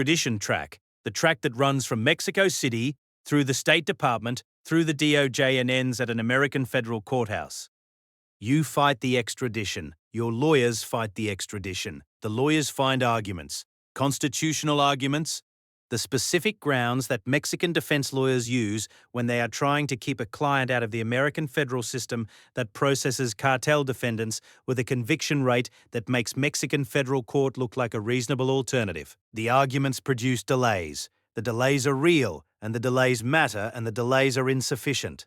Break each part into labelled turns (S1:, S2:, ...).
S1: extradition track, the track that runs from Mexico City through the State Department, through the DOJ and ends at an American federal courthouse. You fight the extradition. Your lawyers fight the extradition. The lawyers find arguments, constitutional arguments, the specific grounds that Mexican defense lawyers use when they are trying to keep a client out of the American federal system that processes cartel defendants with a conviction rate that makes Mexican federal court look like a reasonable alternative. The arguments produce delays. The delays are real, and the delays matter, and the delays are insufficient.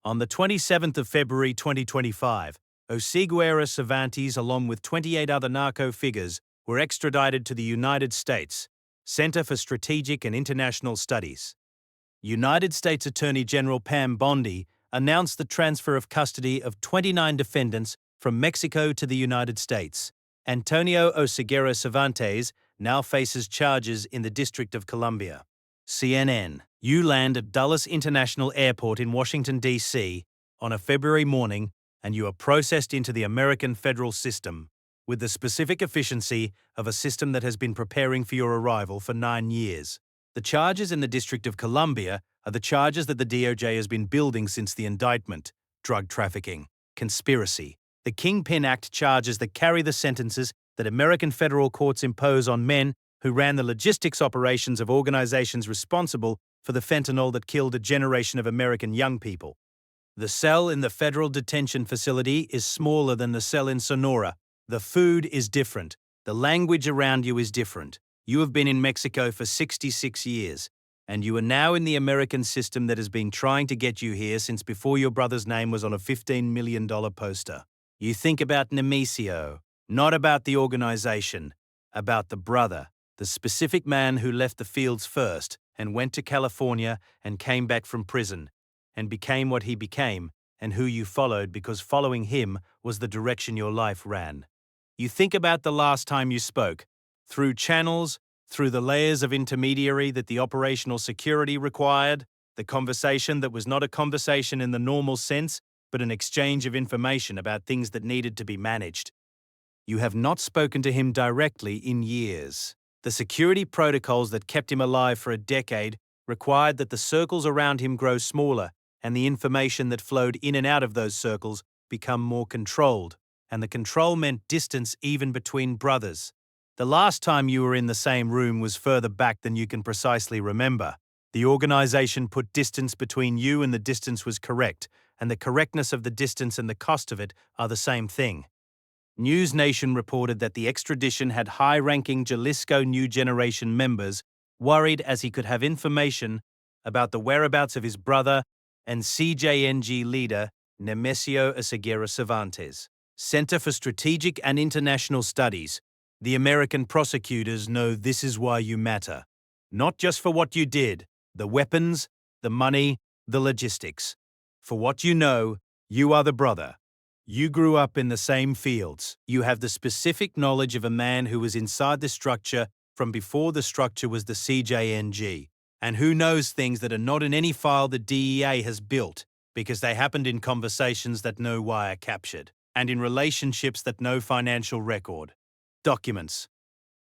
S1: On the 27th of February 2025, Osiguera Cervantes, along with 28 other narco figures, were extradited to the United States Center for Strategic and International Studies. United States Attorney General Pam Bondi announced the transfer of custody of 29 defendants from Mexico to the United States. Antonio Osiguera Cervantes now faces charges in the District of Columbia. CNN. You land at Dulles International Airport in Washington, D.C. on a February morning, and you are processed into the American federal system with the specific efficiency of a system that has been preparing for your arrival for 9 years. The charges in the District of Columbia are the charges that the DOJ has been building since the indictment: drug trafficking, conspiracy. The Kingpin Act charges that carry the sentences that American federal courts impose on men who ran the logistics operations of organizations responsible for the fentanyl that killed a generation of American young people. The cell in the federal detention facility is smaller than the cell in Sonora. The food is different. The language around you is different. You have been in Mexico for 66 years, and you are now in the American system that has been trying to get you here since before your brother's name was on a $15 million poster. You think about Nemesio, not about the organization, about the brother, the specific man who left the fields first and went to California and came back from prison and became what he became, and who you followed because following him was the direction your life ran. You think about the last time you spoke, through channels, through the layers of intermediary that the operational security required, the conversation that was not a conversation in the normal sense, but an exchange of information about things that needed to be managed. You have not spoken to him directly in years. The security protocols that kept him alive for a decade required that the circles around him grow smaller and the information that flowed in and out of those circles become more controlled, and the control meant distance even between brothers. The last time you were in the same room was further back than you can precisely remember. The organization put distance between you, and the distance was correct, and the correctness of the distance and the cost of it are the same thing. News Nation reported that the extradition had high-ranking Jalisco New Generation members worried as he could have information about the whereabouts of his brother and CJNG leader Nemesio Osiguera Cervantes. Center for Strategic and International Studies. The American prosecutors know this is why you matter. Not just for what you did, the weapons, the money, the logistics. For what you know, you are the brother. You grew up in the same fields. You have the specific knowledge of a man who was inside the structure from before the structure was the CJNG, and who knows things that are not in any file the DEA has built because they happened in conversations that no wire captured, and in relationships that no financial record. Documents.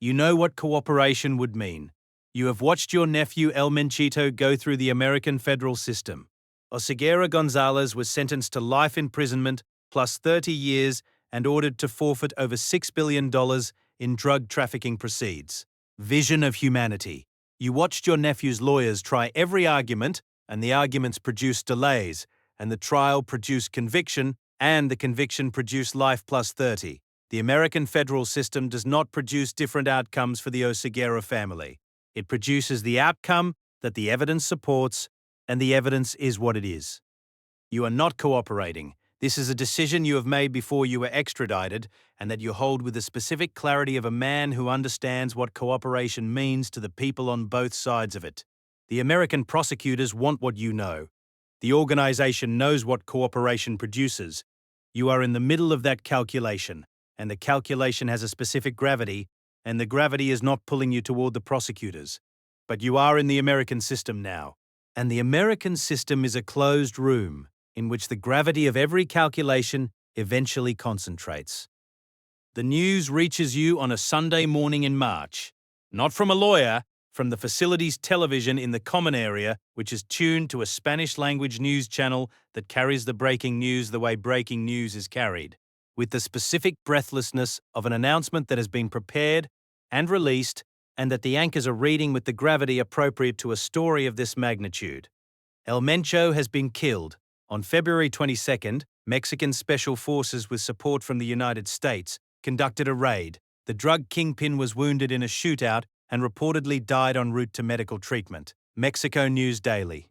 S1: You know what cooperation would mean. You have watched your nephew El Menchito go through the American federal system. Osiguera Gonzalez was sentenced to life imprisonment plus 30 years and ordered to forfeit over $6 billion in drug trafficking proceeds. Vision of humanity. You watched your nephew's lawyers try every argument, and the arguments produced delays, and the trial produced conviction, and the conviction produced life plus 30. The American federal system does not produce different outcomes for the Osiguera family. It produces the outcome that the evidence supports, and the evidence is what it is. You are not cooperating. This is a decision you have made before you were extradited, and that you hold with the specific clarity of a man who understands what cooperation means to the people on both sides of it. The American prosecutors want what you know. The organization knows what cooperation produces. You are in the middle of that calculation, and the calculation has a specific gravity, and the gravity is not pulling you toward the prosecutors. But you are in the American system now, and the American system is a closed room in which the gravity of every calculation eventually concentrates. The news reaches you on a Sunday morning in March, not from a lawyer, from the facility's television in the common area, which is tuned to a Spanish-language news channel that carries the breaking news the way breaking news is carried, with the specific breathlessness of an announcement that has been prepared and released, and that the anchors are reading with the gravity appropriate to a story of this magnitude. El Mencho has been killed. On February 22nd, Mexican Special Forces with support from the United States conducted a raid. The drug kingpin was wounded in a shootout and reportedly died en route to medical treatment. Mexico News Daily.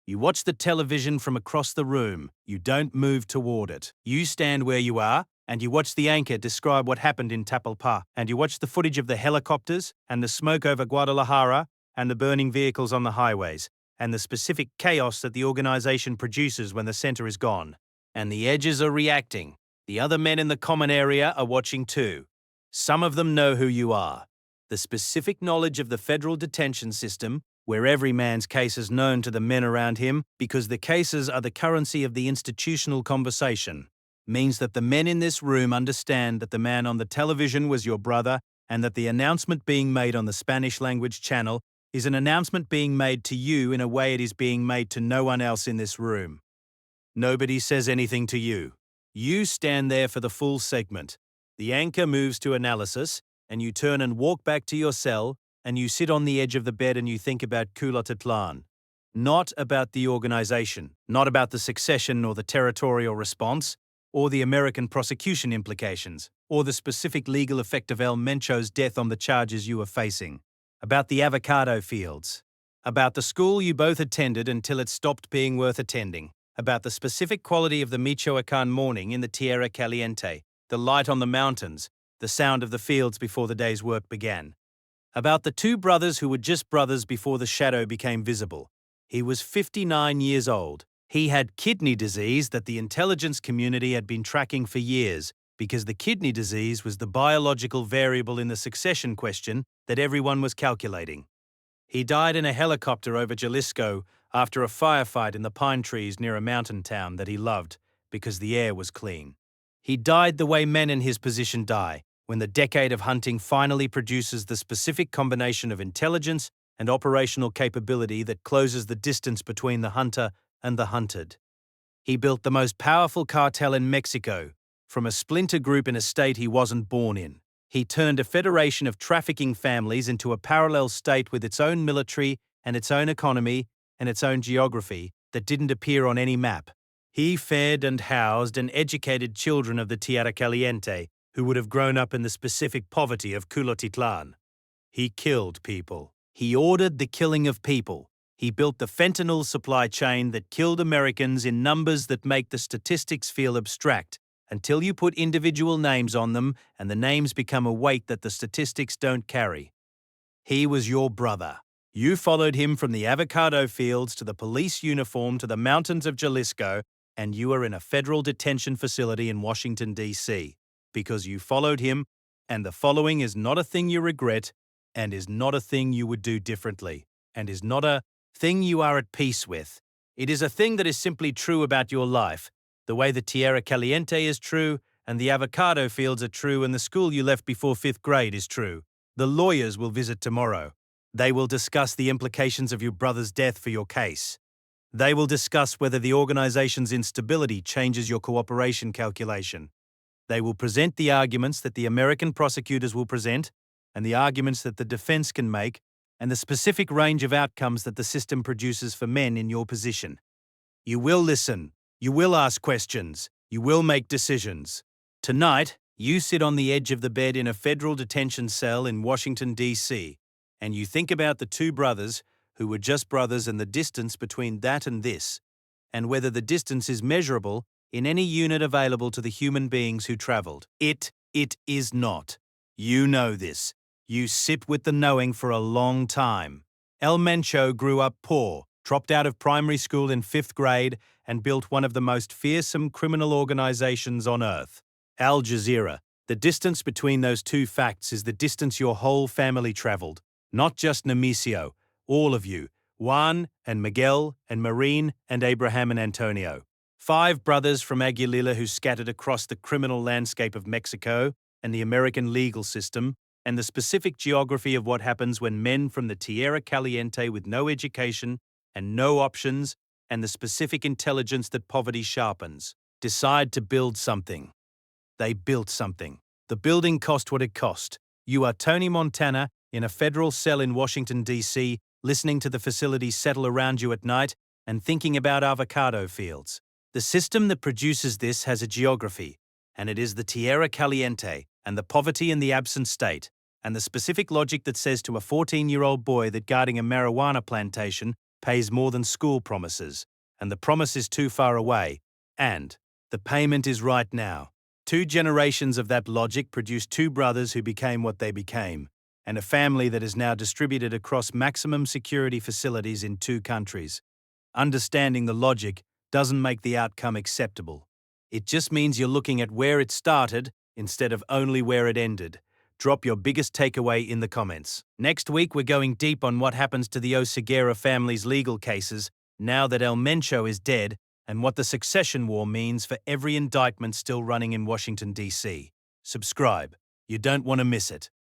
S1: You watch the television from across the room. You don't move toward it. You stand where you are, and you watch the anchor describe what happened in Tapalpa, and you watch the footage of the helicopters and the smoke over Guadalajara and the burning vehicles on the highways, and the specific chaos that the organization produces when the center is gone. And the edges are reacting. The other men in the common area are watching too. Some of them know who you are. The specific knowledge of the federal detention system, where every man's case is known to the men around him because the cases are the currency of the institutional conversation, means that the men in this room understand that the man on the television was your brother and that the announcement being made on the Spanish-language channel is an announcement being made to you in a way it is being made to no one else in this room. Nobody says anything to you. You stand there for the full segment. The anchor moves to analysis, and you turn and walk back to your cell, and you sit on the edge of the bed and you think about Culotitlán. Not about the organization, not about the succession or the territorial response, or the American prosecution implications, or the specific legal effect of El Mencho's death on the charges you are facing. About the avocado fields. About the school you both attended until it stopped being worth attending. About the specific quality of the Michoacán morning in the Tierra Caliente, the light on the mountains, the sound of the fields before the day's work began. About the two brothers who were just brothers before the shadow became visible. He was 59 years old. He had kidney disease that the intelligence community had been tracking for years because the kidney disease was the biological variable in the succession question that everyone was calculating. He died in a helicopter over Jalisco after a firefight in the pine trees near a mountain town that he loved because the air was clean. He died the way men in his position die, when the decade of hunting finally produces the specific combination of intelligence and operational capability that closes the distance between the hunter and the hunted. He built the most powerful cartel in Mexico, from a splinter group in a state he wasn't born in. He turned a federation of trafficking families into a parallel state with its own military and its own economy and its own geography that didn't appear on any map. He fed and housed and educated children of the Tierra Caliente who would have grown up in the specific poverty of Culotitlán. He killed people. He ordered the killing of people. He built the fentanyl supply chain that killed Americans in numbers that make the statistics feel abstract, until you put individual names on them and the names become a weight that the statistics don't carry. He was your brother. You followed him from the avocado fields to the police uniform to the mountains of Jalisco, and you are in a federal detention facility in Washington, D.C., because you followed him, and the following is not a thing you regret, and is not a thing you would do differently, and is not a thing you are at peace with. It is a thing that is simply true about your life, the way the Tierra Caliente is true, and the avocado fields are true, and the school you left before 5th grade is true. The lawyers will visit tomorrow. They will discuss the implications of your brother's death for your case. They will discuss whether the organization's instability changes your cooperation calculation. They will present the arguments that the American prosecutors will present, and the arguments that the defense can make, and the specific range of outcomes that the system produces for men in your position. You will listen. You will ask questions. You will make decisions. Tonight, you sit on the edge of the bed in a federal detention cell in Washington, D.C., and you think about the two brothers who were just brothers and the distance between that and this, and whether the distance is measurable in any unit available to the human beings who traveled. It is not. You know this. You sit with the knowing for a long time. El Mencho grew up poor, dropped out of primary school in 5th grade, and built one of the most fearsome criminal organizations on earth. Al Jazeera. The distance between those two facts is the distance your whole family traveled. Not just Nemesio, all of you, Juan and Miguel and Marine and Abraham and Antonio. 5 brothers from Aguililla who scattered across the criminal landscape of Mexico and the American legal system, and the specific geography of what happens when men from the Tierra Caliente with no education and no options, and the specific intelligence that poverty sharpens, decide to build something. They built something. The building cost what it cost. You are Tony Montana in a federal cell in Washington, D.C., listening to the facilities settle around you at night and thinking about avocado fields. The system that produces this has a geography, and it is the Tierra Caliente and the poverty in the absent state, and the specific logic that says to a 14-year-old boy that guarding a marijuana plantation pays more than school promises, and the promise is too far away, and the payment is right now. 2 generations of that logic produced 2 brothers who became what they became, and a family that is now distributed across maximum security facilities in 2 countries. Understanding the logic doesn't make the outcome acceptable. It just means you're looking at where it started instead of only where it ended. Drop your biggest takeaway in the comments. Next week, we're going deep on what happens to the Oseguera family's legal cases now that El Mencho is dead, and what the succession war means for every indictment still running in Washington, D.C. Subscribe. You don't want to miss it.